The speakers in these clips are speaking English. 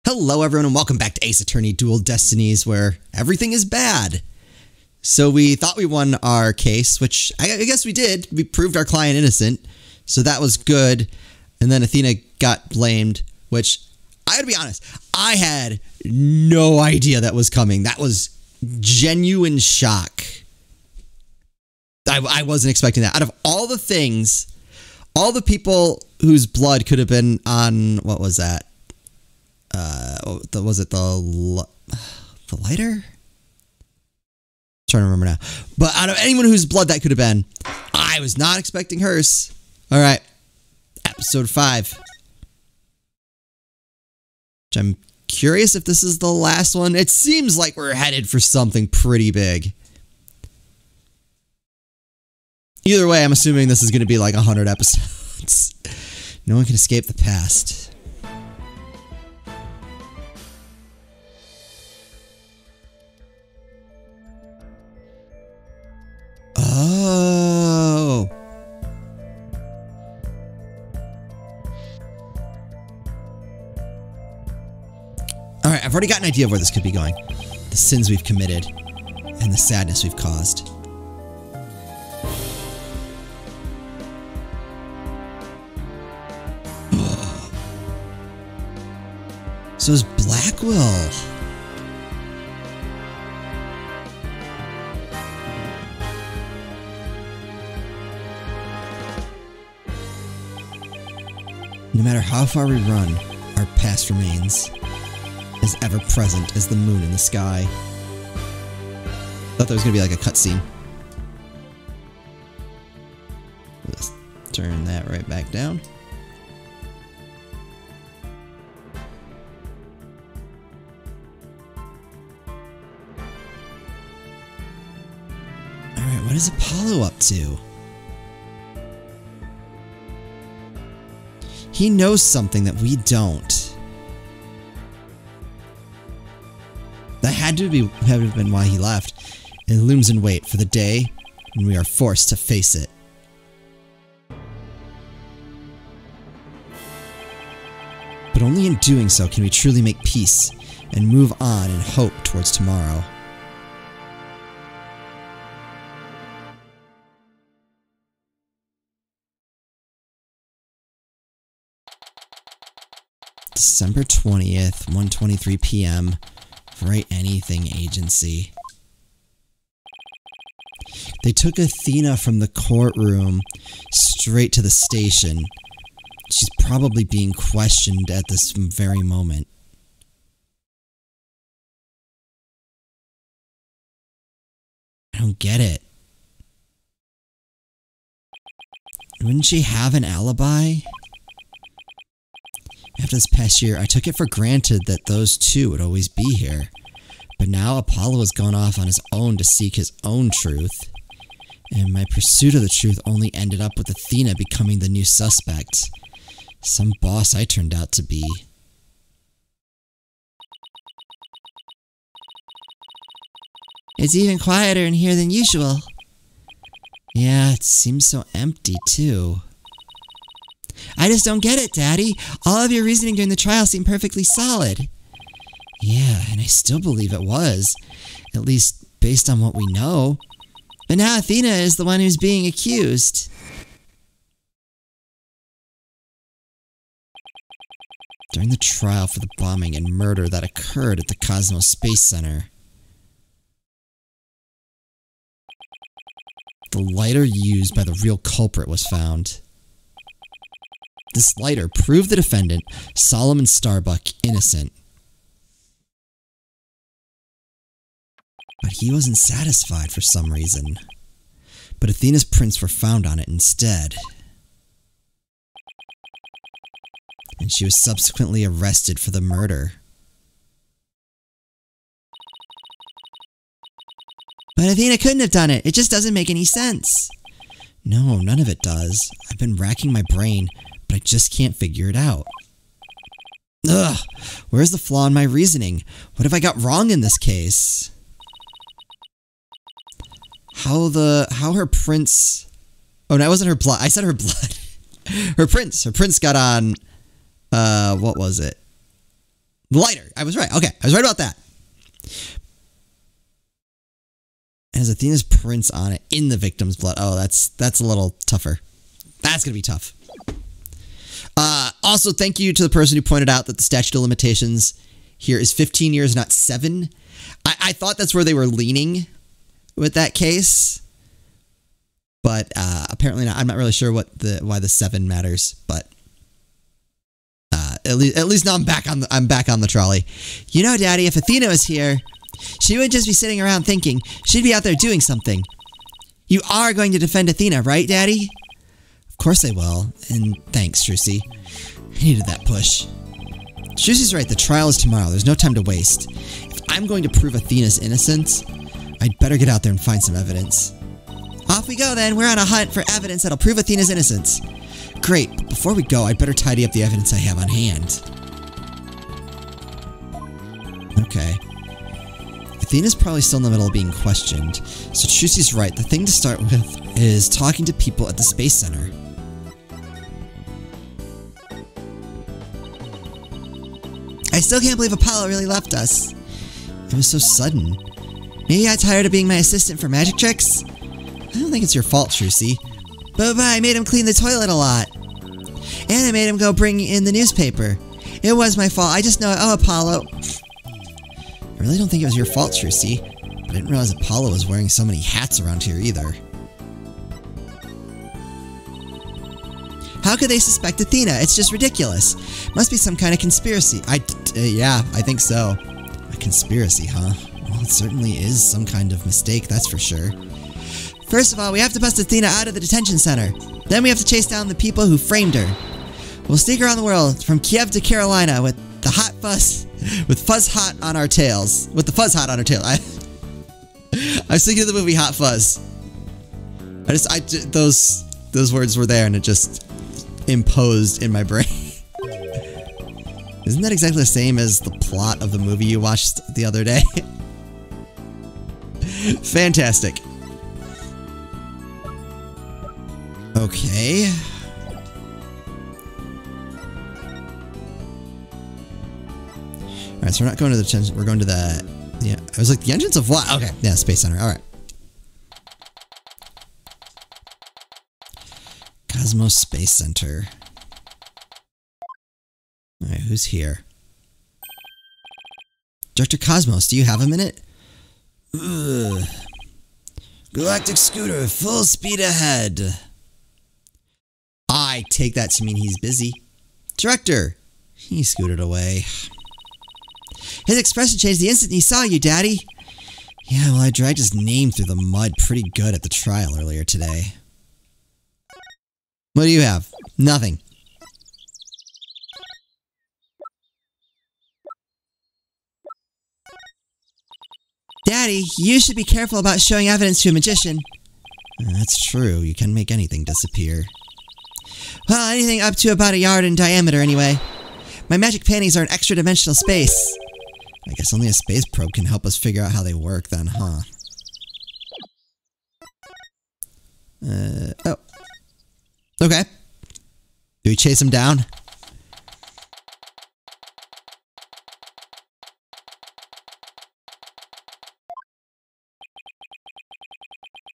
Hello everyone and welcome back to Ace Attorney Dual Destinies, where everything is bad. So we thought we won our case, which I guess we did. We proved our client innocent, so that was good. And then Athena got blamed, which, I gotta be honest, I had no idea that was coming. That was genuine shock. I wasn't expecting that. Out of all the things, all the people whose blood could have been on, what was that? Was it the lighter? I'm trying to remember now. But out of anyone whose blood that could have been, I was not expecting hers. All right, episode 5. Which I'm curious if this is the last one. It seems like we're headed for something pretty big. Either way, I'm assuming this is going to be like 100 episodes. No one can escape the past. Oh. Alright, I've already got an idea of where this could be going. The sins we've committed and the sadness we've caused. So is Blackwell. No matter how far we run, our past remains as ever present as the moon in the sky. Thought that was gonna be like a cutscene. Let's turn that right back down. Alright, what is Apollo up to? He knows something that we don't. That had to have been why he left. It looms in wait for the day when we are forced to face it. But only in doing so can we truly make peace and move on in hope towards tomorrow. December 20th, 1:23 p.m. Write Anything Agency. They took Athena from the courtroom straight to the station. She's probably being questioned at this very moment. I don't get it. Wouldn't she have an alibi? After this past year, I took it for granted that those two would always be here. But now Apollo has gone off on his own to seek his own truth. And my pursuit of the truth only ended up with Athena becoming the new suspect. Some boss I turned out to be. It's even quieter in here than usual. Yeah, it seems so empty too. I just don't get it, Daddy. All of your reasoning during the trial seemed perfectly solid. Yeah, and I still believe it was. At least based on what we know. But now Athena is the one who's being accused. During the trial for the bombing and murder that occurred at the Cosmos Space Center, the lighter used by the real culprit was found. This lighter proved the defendant, Solomon Starbuck, innocent. But he wasn't satisfied for some reason. But Athena's prints were found on it instead. And she was subsequently arrested for the murder. But Athena couldn't have done it. It just doesn't make any sense. No, none of it does. I've been racking my brain, but I just can't figure it out. Ugh! Where's the flaw in my reasoning? What have I got wrong in this case? How her prints... Oh, no, it wasn't her blood. I said her blood. Her prints got on, what was it? Lighter. I was right. Okay, I was right about that. It has Athena's prints on it in the victim's blood. Oh, that's a little tougher. That's going to be tough. Also, thank you to the person who pointed out that the statute of limitations here is 15 years, not 7. I thought that's where they were leaning with that case. But apparently not. I'm not really sure why the 7 matters, but at least now I'm back on the trolley. You know, Daddy, if Athena was here, she wouldn't just be sitting around thinking. She'd be out there doing something. You are going to defend Athena, right, Daddy? Of course I will. And thanks, Strucy. I needed that push. Strucy's right. The trial is tomorrow. There's no time to waste. If I'm going to prove Athena's innocence, I'd better get out there and find some evidence. Off we go, then. We're on a hunt for evidence that'll prove Athena's innocence. Great, but before we go, I'd better tidy up the evidence I have on hand. Okay. Athena's probably still in the middle of being questioned, so Strucy's right. The thing to start with is talking to people at the Space Center. I still can't believe Apollo really left us. It was so sudden. Maybe I got tired of being my assistant for magic tricks? I don't think it's your fault, Strucy. But I made him clean the toilet a lot. And I made him go bring in the newspaper. It was my fault. I just know it. Oh, Apollo. I really don't think it was your fault, Strucy. But I didn't realize Apollo was wearing so many hats around here either. How could they suspect Athena? It's just ridiculous. Must be some kind of conspiracy. Yeah, I think so. A conspiracy, huh? Well, it certainly is some kind of mistake, that's for sure. First of all, we have to bust Athena out of the detention center. Then we have to chase down the people who framed her. We'll sneak around the world, from Kiev to Carolina, with the hot fuzz, with fuzz hot on our tails. With the fuzz hot on our tail. I was thinking of the movie Hot Fuzz. Those words were there, and it just imposed in my brain. Isn't that exactly the same as the plot of the movie you watched the other day? Fantastic. Okay. Alright, so we're not going to the detention. We're going to the... Yeah, I was like, the entrance of what? Okay, yeah, Space Center. Alright. Cosmos Space Center. Alright, who's here? Director Cosmos, do you have a minute? Ugh. Galactic scooter, full speed ahead. I take that to mean he's busy. Director! He scooted away. His expression changed the instant he saw you, Daddy. Yeah, well, I dragged his name through the mud pretty good at the trial earlier today. What do you have? Nothing. Daddy, you should be careful about showing evidence to a magician. That's true. You can make anything disappear. Well, anything up to about a yard in diameter, anyway. My magic panties are in extra-dimensional space. I guess only a space probe can help us figure out how they work then, huh? Oh. Okay. Do we chase him down?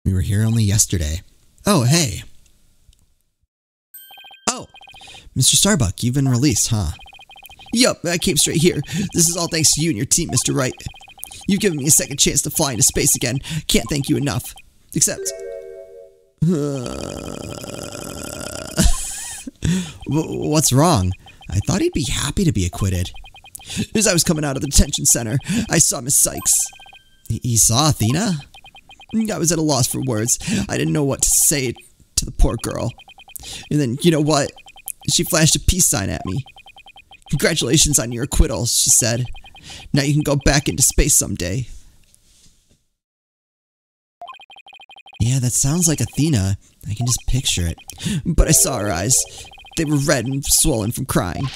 We were here only yesterday. Oh, hey. Oh, Mr. Starbuck, you've been released, huh? Yup, I came straight here. This is all thanks to you and your team, Mr. Wright. You've given me a second chance to fly into space again. Can't thank you enough. Except... What's wrong? I thought he'd be happy to be acquitted. As I was coming out of the detention center, I saw Miss Sykes. He saw Athena? I was at a loss for words. I didn't know what to say to the poor girl. And then, you know what? She flashed a peace sign at me. Congratulations on your acquittal, she said. Now you can go back into space someday. Yeah, that sounds like Athena. I can just picture it. But I saw her eyes. They were red and swollen from crying.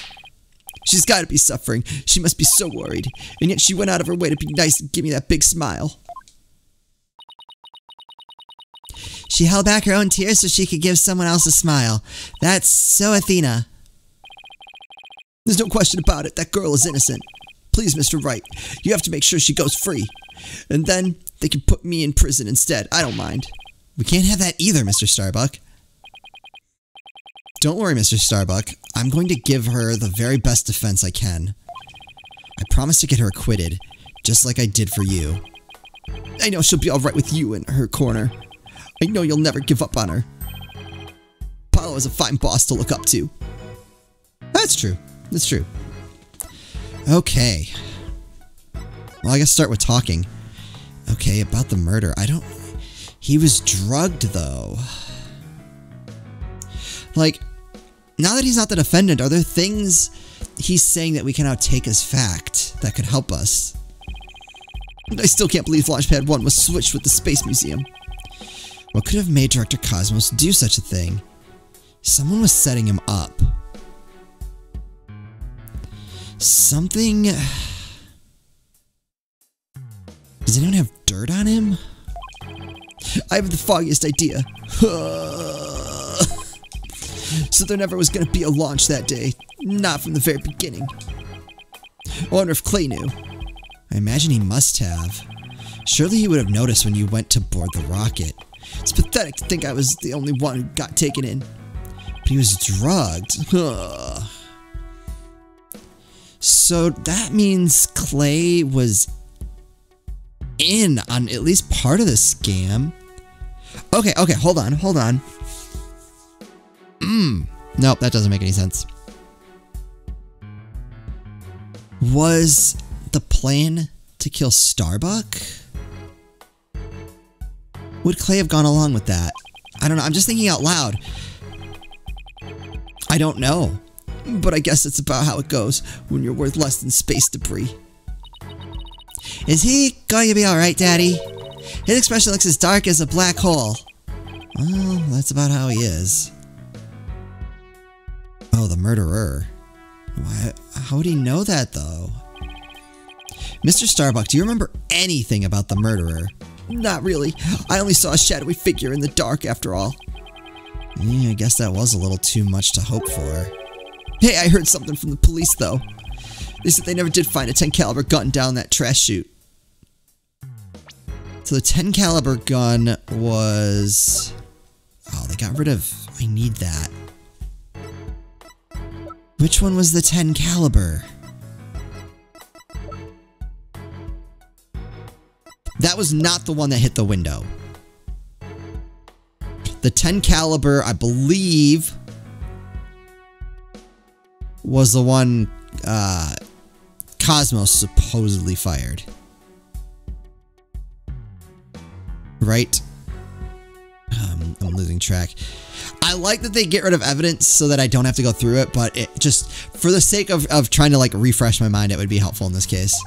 She's got to be suffering. She must be so worried. And yet she went out of her way to be nice and give me that big smile. She held back her own tears so she could give someone else a smile. That's so Athena. There's no question about it. That girl is innocent. Please, Mr. Wright, you have to make sure she goes free. And then they can put me in prison instead. I don't mind. We can't have that either, Mr. Starbuck. Don't worry, Mr. Starbuck. I'm going to give her the very best defense I can. I promise to get her acquitted, just like I did for you. I know she'll be alright with you in her corner. I know you'll never give up on her. Apollo is a fine boss to look up to. That's true. That's true. Okay. Well, I guess start with talking. Okay, about the murder. He was drugged, though. Like, now that he's not the defendant, are there things he's saying that we can now take as fact that could help us? I still can't believe Launchpad 1 was switched with the Space Museum. What could have made Director Cosmos do such a thing? Someone was setting him up. Something... Does anyone have dirt on him? I have the foggiest idea. So there never was going to be a launch that day. Not from the very beginning. I wonder if Clay knew. I imagine he must have. Surely he would have noticed when you went to board the rocket. It's pathetic to think I was the only one who got taken in. But he was drugged. So that means Clay was in on at least part of the scam. Okay, hold on. Nope, that doesn't make any sense. Was the plan to kill Starbuck? Would Clay have gone along with that? I don't know, I'm just thinking out loud. I don't know. But I guess it's about how it goes when you're worth less than space debris. Is he going to be alright, Daddy? His expression looks as dark as a black hole. Well, that's about how he is. Oh, the murderer. How would he know that, though? Mr. Starbuck, do you remember anything about the murderer? Not really. I only saw a shadowy figure in the dark, after all. Yeah, I guess that was a little too much to hope for. Hey, I heard something from the police, though. They said they never did find a 10 caliber gun down that trash chute. So the 10 caliber gun was... Oh, they got rid of... I need that. Which one was the 10 caliber? That was not the one that hit the window. The 10 caliber, I believe, was the one Cosmos supposedly fired. Right? I'm losing track. I like that they get rid of evidence so that I don't have to go through it, but it just, for the sake of trying to like refresh my mind, it would be helpful in this case.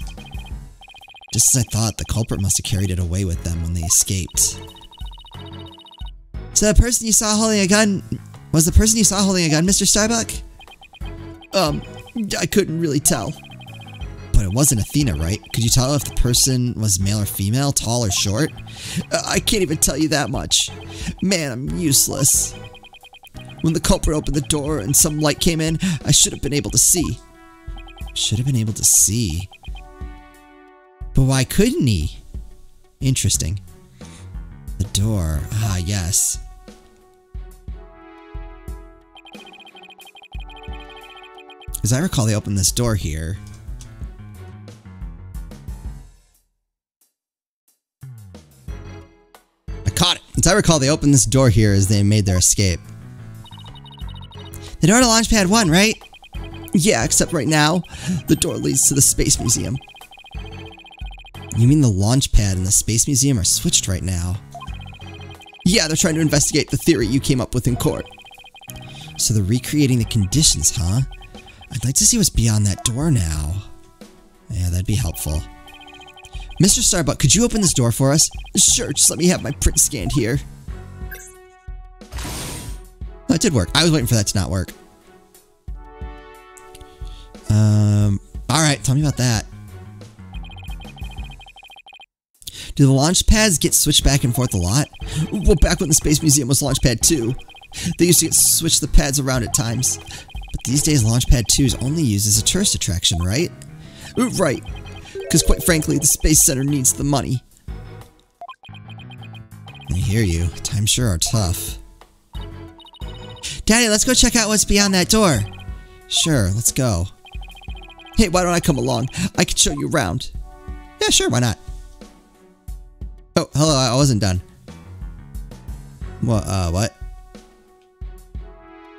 Just as I thought, the culprit must have carried it away with them when they escaped. So the person you saw holding a gun, was the person you saw holding a gun Mr. Starbuck? I couldn't really tell. But it wasn't Athena, right? Could you tell if the person was male or female, tall or short? I can't even tell you that much. Man, I'm useless. When the culprit opened the door and some light came in, I should have been able to see. Should have been able to see? But why couldn't he? Interesting. The door. Ah, yes. As I recall, they opened this door here. I caught it! As I recall, they opened this door here as they made their escape. The door to Launchpad 1, right? Yeah, except right now, the door leads to the Space Museum. You mean the launch pad and the Space Museum are switched right now? Yeah, they're trying to investigate the theory you came up with in court. So they're recreating the conditions, huh? I'd like to see what's beyond that door now. Yeah, that'd be helpful. Mr. Starbuck, could you open this door for us? Sure, just let me have my print scanned here. Oh, it did work. I was waiting for that to not work. Alright, tell me about that. Do the launch pads get switched back and forth a lot? Well, back when the Space Museum was Launchpad 2, they used to switch the pads around at times. But these days, Launchpad 2 is only used as a tourist attraction, right? Right. Because quite frankly, the Space Center needs the money. I hear you. Times sure are tough. Daddy, let's go check out what's beyond that door. Sure, let's go. Hey, why don't I come along? I can show you around. Yeah, sure, why not? Oh, hello, I wasn't done. What, what?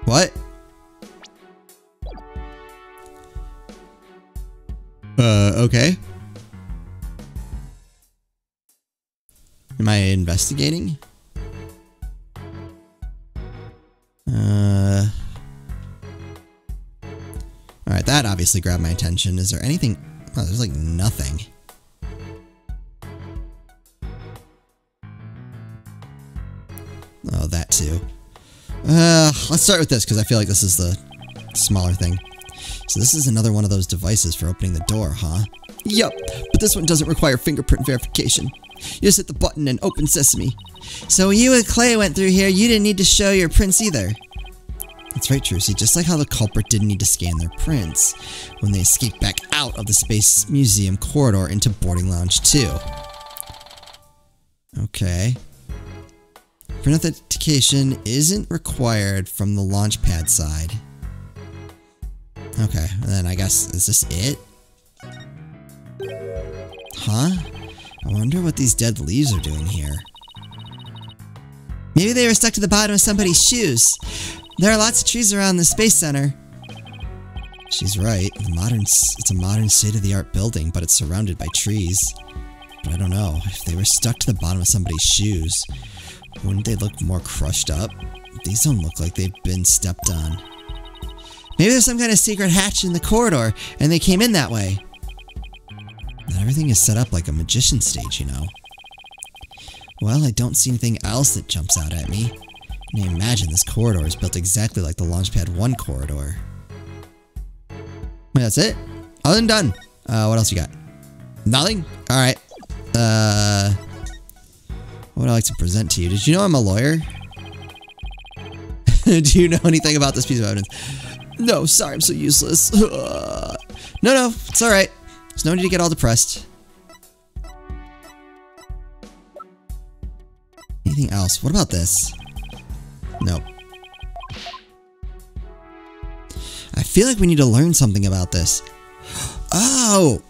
What? Okay. Am I investigating? Alright, that obviously grabbed my attention. Is there anything? Oh, there's like nothing. Oh, that too. Let's start with this because I feel like this is the smaller thing. So this is another one of those devices for opening the door, huh? Yup, but this one doesn't require fingerprint verification. You just hit the button and open sesame. So when you and Clay went through here, you didn't need to show your prints either. That's right, Trucy. Just like how the culprit didn't need to scan their prints when they escaped back out of the Space Museum corridor into Boarding Lounge 2. Okay. Print authentication isn't required from the launch pad side. Okay, and then I guess, is this it? Huh? I wonder what these dead leaves are doing here. Maybe they were stuck to the bottom of somebody's shoes. There are lots of trees around the Space Center. She's right. It's a modern state-of-the-art building, but it's surrounded by trees. But I don't know. If they were stuck to the bottom of somebody's shoes, wouldn't they look more crushed up? These don't look like they've been stepped on. Maybe there's some kind of secret hatch in the corridor, and they came in that way. Not everything is set up like a magician stage, you know. Well, I don't see anything else that jumps out at me. I mean, imagine this corridor is built exactly like the Launchpad 1 corridor. Wait, that's it? Other than done. What else you got? Nothing? Alright. What would I like to present to you? Did you know I'm a lawyer? Do you know anything about this piece of evidence? No, sorry, I'm so useless. No, it's alright. There's no need to get all depressed. Anything else? What about this? Nope. I feel like we need to learn something about this. Oh!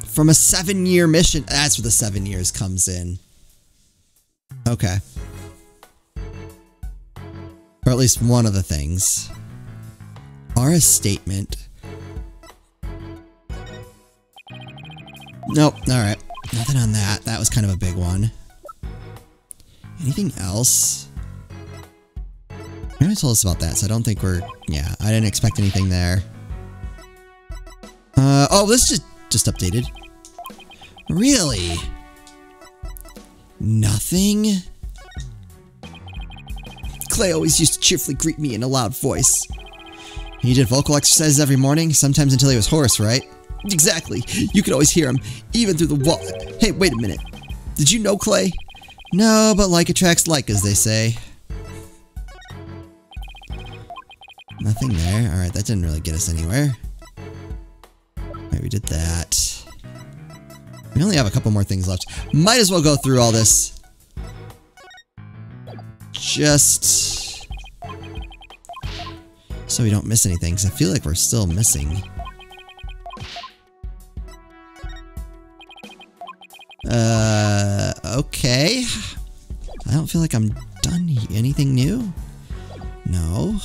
From a 7-year mission. That's where the 7 years comes in. Okay. Or at least one of the things. Are a statement. Nope, alright. Nothing on that. That was kind of a big one. Anything else? You already told us about that, so I don't think we're... Yeah, I didn't expect anything there. Oh, this just updated. Really? Nothing? Clay always used to cheerfully greet me in a loud voice. He did vocal exercises every morning, sometimes until he was hoarse, right? Exactly. You could always hear him, even through the wall. Hey, wait a minute. Did you know Clay? No, but like attracts like, as they say. Nothing there. Alright, that didn't really get us anywhere. Alright, we did that. We only have a couple more things left. Might as well go through all this. Just... so we don't miss anything, because I feel like we're still missing. Okay. I don't feel like I'm done. Anything new? No.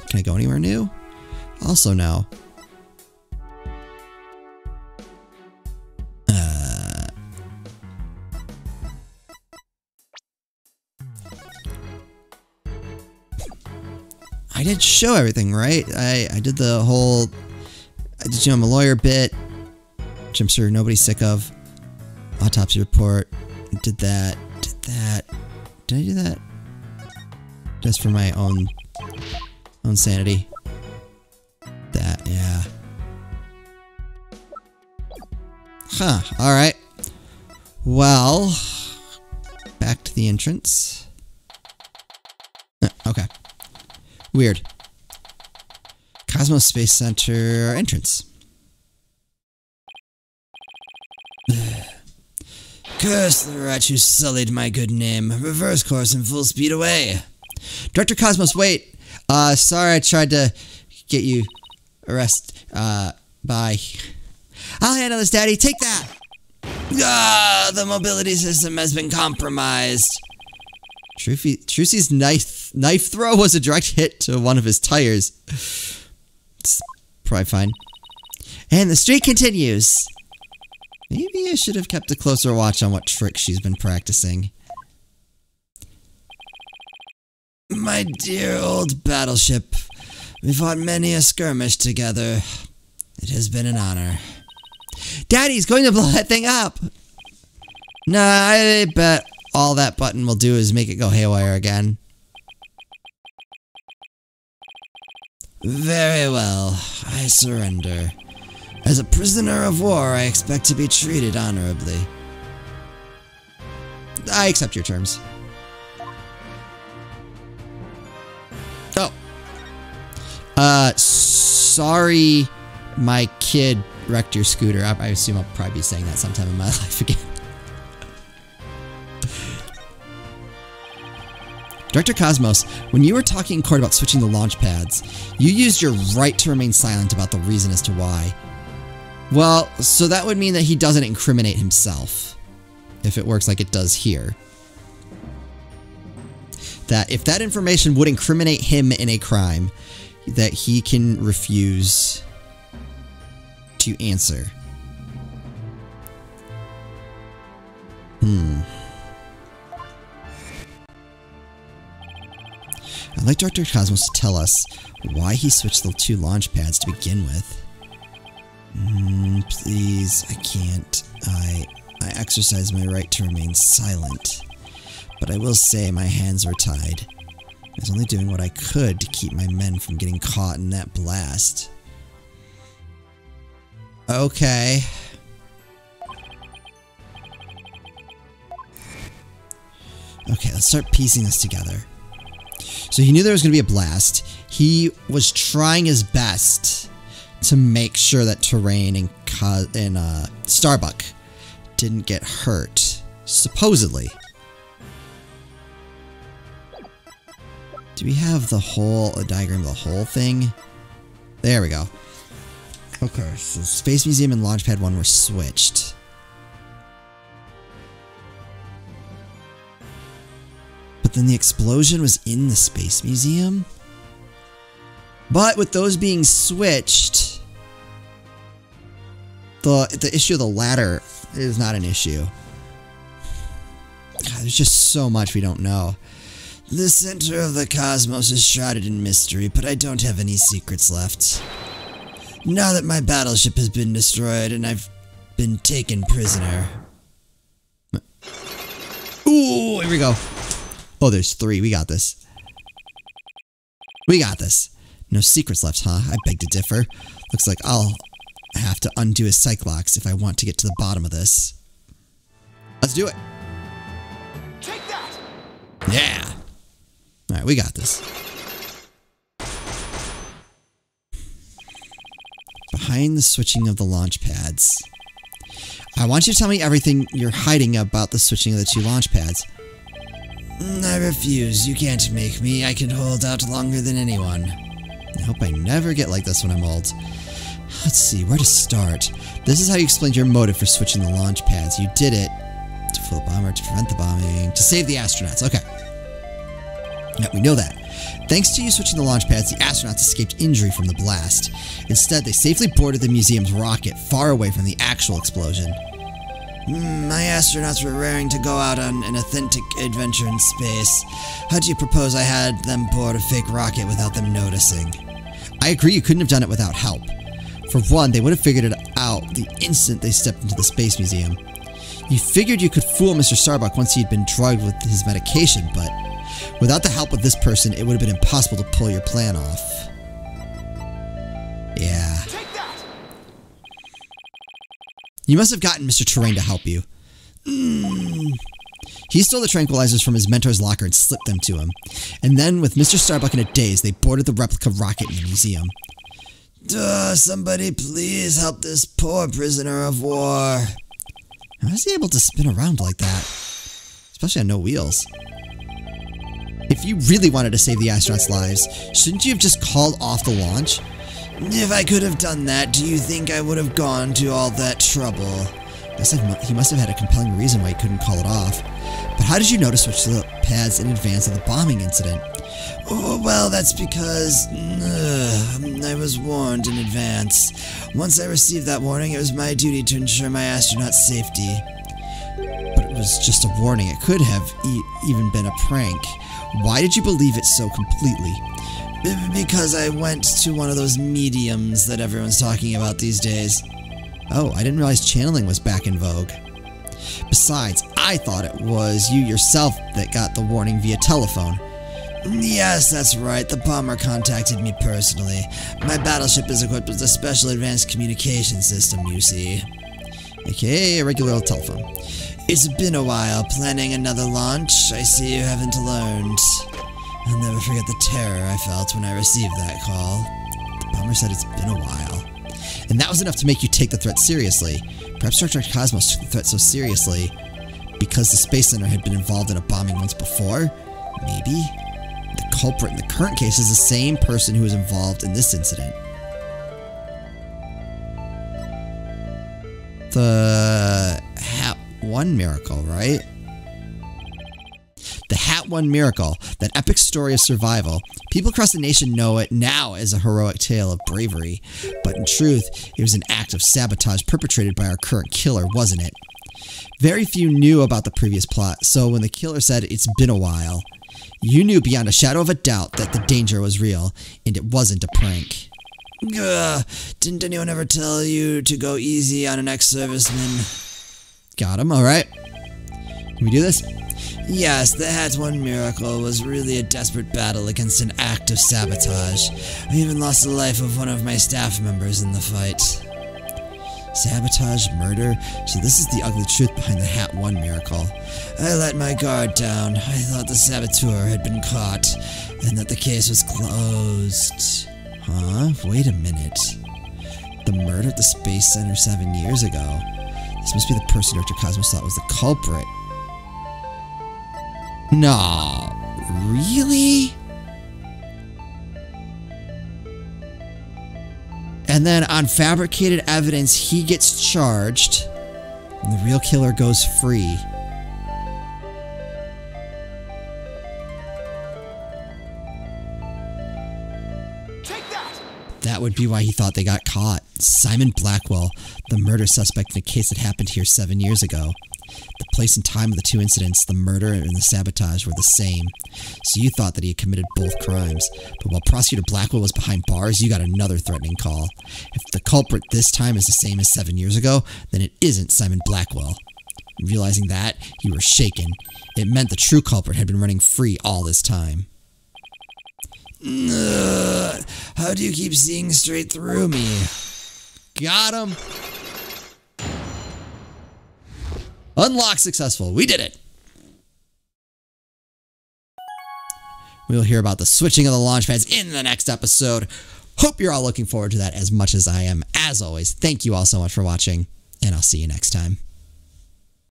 Can I go anywhere new? Also no. I did show everything, right? I did the whole... Did you know I'm a lawyer bit, which I'm sure nobody's sick of. Autopsy report. Did that. Did that. Did I do that? Just for my own sanity. That, yeah. Huh, alright. Well, back to the entrance. Okay. Weird. Cosmos Space Center entrance. Curse the wretch who sullied my good name. Reverse course and full speed away. Director Cosmos, wait. Sorry I tried to get you arrested. Bye. I'll handle this, Daddy. Take that. Ah, the mobility system has been compromised. Trucy's knife throw was a direct hit to one of his tires. It's probably fine. And the streak continues. Maybe I should have kept a closer watch on what tricks she's been practicing. My dear old battleship, we fought many a skirmish together. It has been an honor. Daddy's going to blow that thing up! Nah, I bet all that button will do is make it go haywire again. Very well, I surrender. As a prisoner of war, I expect to be treated honorably. I accept your terms. Oh. Sorry my kid wrecked your scooter. I assume I'll probably be saying that sometime in my life again. Director Cosmos, when you were talking in court about switching the launch pads, you used your right to remain silent about the reason as to why. Well, so that would mean that he doesn't incriminate himself, if it works like it does here. That if that information would incriminate him in a crime, that he can refuse to answer. I'd like Dr. Cosmos to tell us why he switched the two launch pads to begin with. Please, I can't. I exercise my right to remain silent. But I will say my hands were tied. I was only doing what I could to keep my men from getting caught in that blast. Okay. Okay, let's start piecing this together. So he knew there was going to be a blast. He was trying his best to make sure that Terrain and Starbuck didn't get hurt. Supposedly. Do we have a diagram of the whole thing? There we go. Okay, so Space Museum and Launchpad 1 were switched. But then the explosion was in the Space Museum? But with those being switched, the issue of the ladder is not an issue. God, there's just so much we don't know. The center of the cosmos is shrouded in mystery, but I don't have any secrets left. Now that my battleship has been destroyed and I've been taken prisoner. Ooh, here we go. Oh, there's 3. We got this. We got this. No secrets left, huh? I beg to differ. Looks like I'll have to undo his Cyclox if I want to get to the bottom of this. Let's do it. Take that! Yeah. Alright, we got this. Behind the switching of the launch pads. I want you to tell me everything you're hiding about the switching of the 2 launch pads. I refuse. You can't make me. I can hold out longer than anyone. I hope I never get like this when I'm old. Let's see, where to start? This is how you explained your motive for switching the launch pads. You did it to fool the bomber, to prevent the bombing, to save the astronauts. Okay. Yeah, we know that. Thanks to you switching the launch pads, the astronauts escaped injury from the blast. Instead, they safely boarded the museum's rocket far away from the actual explosion. My astronauts were raring to go out on an authentic adventure in space. How do you propose I had them board a fake rocket without them noticing? I agree you couldn't have done it without help. For one, they would have figured it out the instant they stepped into the Space Museum. You figured you could fool Mr. Starbuck once he'd been drugged with his medication, but without the help of this person, it would have been impossible to pull your plan off. Yeah. Take that! You must have gotten Mr. Terrain to help you. He stole the tranquilizers from his mentor's locker and slipped them to him. And then, with Mr. Starbuck in a daze, they boarded the replica rocket in the museum. Somebody please help this poor prisoner of war. How is he able to spin around like that? Especially on no wheels. If you really wanted to save the astronauts' lives, shouldn't you have just called off the launch? If I could have done that, do you think I would have gone to all that trouble? He must have had a compelling reason why he couldn't call it off. But how did you know to switch the pads in advance of the bombing incident? Oh, well, that's because I was warned in advance. Once I received that warning, it was my duty to ensure my astronauts' safety. But it was just a warning. It could have even been a prank. Why did you believe it so completely? Because I went to one of those mediums that everyone's talking about these days. Oh, I didn't realize channeling was back in vogue. Besides, I thought it was you yourself that got the warning via telephone. Yes, that's right. The bomber contacted me personally. My battleship is equipped with a special advanced communication system, you see. AKA a regular old telephone. It's been a while. Planning another launch? I see you haven't learned. I'll never forget the terror I felt when I received that call. The bomber said it's been a while. And that was enough to make you take the threat seriously. Perhaps Star Trek Cosmos took the threat so seriously because the Space Center had been involved in a bombing once before? Maybe? The culprit in the current case is the same person who was involved in this incident. The Hat 1 miracle, right? The Hat 1 miracle, that epic story of survival. People across the nation know it now as a heroic tale of bravery, but in truth, it was an act of sabotage perpetrated by our current killer, wasn't it? Very few knew about the previous plot, so when the killer said it's been a while, you knew beyond a shadow of a doubt that the danger was real, and it wasn't a prank. Didn't anyone ever tell you to go easy on an ex-serviceman? Got him, alright. Can we do this? Yes, the Hat 1 miracle was really a desperate battle against an act of sabotage. I even lost the life of one of my staff members in the fight. Sabotage, murder, so this is the ugly truth behind the Hat 1 miracle. I let my guard down. I thought the saboteur had been caught, and that the case was closed. Huh? Wait a minute. The murder at the Space Center 7 years ago. This must be the person Dr. Cosmos thought was the culprit. No, really? And then on fabricated evidence, he gets charged, and the real killer goes free. Take that! That would be why he thought they got caught. Simon Blackwell, the murder suspect in a case that happened here 7 years ago. The place and time of the two incidents, the murder and the sabotage, were the same. So you thought that he had committed both crimes. But while Prosecutor Blackwell was behind bars, you got another threatening call. If the culprit this time is the same as 7 years ago, then it isn't Simon Blackwell. Realizing that, you were shaken. It meant the true culprit had been running free all this time. How do you keep seeing straight through me? Got him! Unlock successful. We did it. We'll hear about the switching of the launch pads in the next episode. Hope you're all looking forward to that as much as I am. As always, thank you all so much for watching, and I'll see you next time.